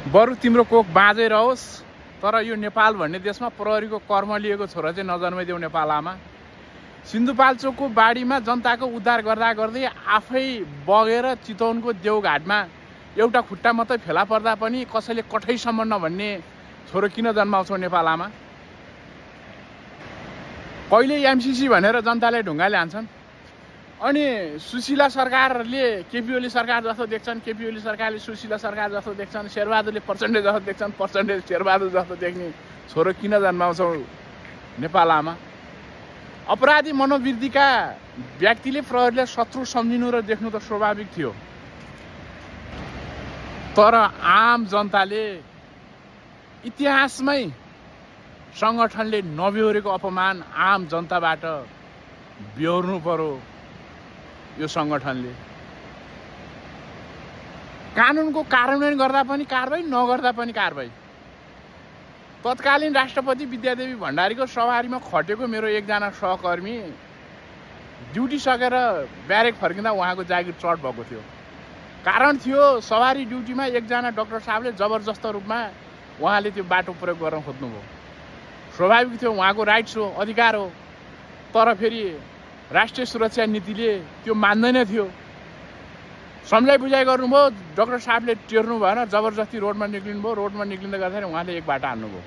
बरु तिम्रो कोख बाँझै रहोस्, तर यो नेपाल भन्ने देशमा प्रहरीको कर्म लिएको छोरा चाहिँ नजन्माइदेऊ नेपाल आमा। सिन्धुपाल्चोकको बाढीमा जनताको उद्धार गर्दा गर्दै आफै बगेर चितवनको देउघाटमा एउटा खुट्टा मात्रै फेला पर्दा पनि कसैले कठैसम्म नभन्ने छोरो किन जन्माउँछौ नेपाल आमा? कहिले एमसीसी भनेर जनताले ढुङ्गाले हान्छन्, अनि सुशीला सरकारले केपी ओली सरकार जस्तो देख्छन्, केपी ओली सरकारले सुशीला सरकार जस्तो देख्छन्, शेरबहादुरले प्रचण्ड जस्तो देख्छन्, प्रचण्डले शेरबहादुर जस्तो देख्ने छोरो किन जन्माउँछौ नेपाल आमा? अपराधी मनोवृत्तिका व्यक्तिले प्रहरीलाई शत्रु सम्झिनु र देख्नु त स्वाभाविक थियो, तर आम जनताले इतिहासमै सङ्गठनले नबिहोरेको अपमान आम जनताबाट बिहोर्नु पर्यो। यो सङ्गठनले कानुनको कार्यान्वयन गर्दा पनि कारबाही, नगर्दा पनि कारबाही। तत्कालीन राष्ट्रपति विद्यादेवी भण्डारीको सवारीमा खटेको मेरो एकजना सहकर्मी ड्युटी सकेर ब्यारेक फर्किँदा उहाँको जागिर चढ भएको थियो। कारण थियो सवारी ड्युटीमा एकजना डाक्टर साहबले जबरजस्त रूपमा उहाँले त्यो बाटो प्रयोग गर्न खोज्नुभयो। स्वाभाविक थियो, उहाँको राइट्स हो, अधिकार हो, तर फेरि राष्ट्रिय सुरक्षा नीतिले त्यो मान्दैन थियो। सम्झाइ बुझाइ गर्नुभयो, डाक्टर साहबले टेर्नु भएन, जबरजस्ती रोडमा निक्लिनु भयो। रोडमा निक्लिँदा गर्दाखेरि उहाँले एक बाटो हान्नुभयो।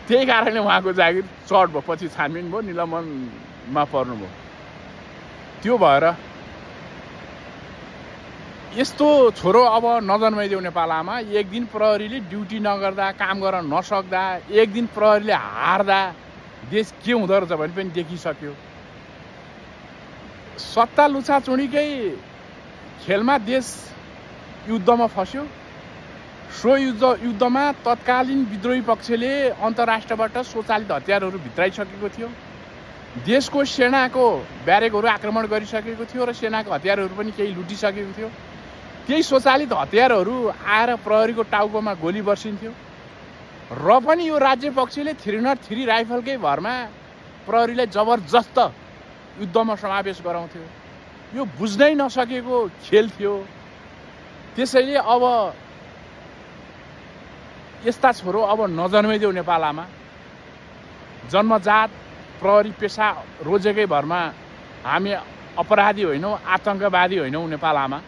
त्यही कारणले उहाँको जागिर चढ भयो, पछि छानबिन भयो, निलम्बनमा पर्नुभयो। त्यो भएर यस्तो छोरो अब नजन्माइदेऊ नेपाल आमा। एक दिन प्रहरीले ड्युटी नगर्दा, काम गर्न नसक्दा, एक दिन प्रहरीले हार्दा देश के हुँदो रहेछ भने पनि देखिसक्यो। सत्ता लुछाचुँडीकै खेलमा देश युद्धमा फस्यो। सो युद्धमा तत्कालीन विद्रोही पक्षले अन्तर्राष्ट्रबाट स्वचालित हतियारहरू भित्राइसकेको थियो। देशको सेनाको ब्यारेकहरू आक्रमण गरिसकेको थियो र सेनाको हतियारहरू पनि केही लुटिसकेको थियो। केही स्वचालित हतियारहरू आएर प्रहरीको टाउकोमा गोली बर्सिन्थ्यो र पनि यो राज्य पक्षले 303 राइफलकै भरमा प्रहरीलाई जबरजस्त युद्धमा समावेश गराउँथ्यो। यो बुझ्नै नसकेको खेल थियो। त्यसैले अब यस्ता छोरो अब नजन्माइदेऊ नेपाल आमा। जन्मजात प्रहरी पेसा रोजेकै भरमा हामी अपराधी होइनौँ, आतङ्कवादी होइनौँ नेपाल आमा।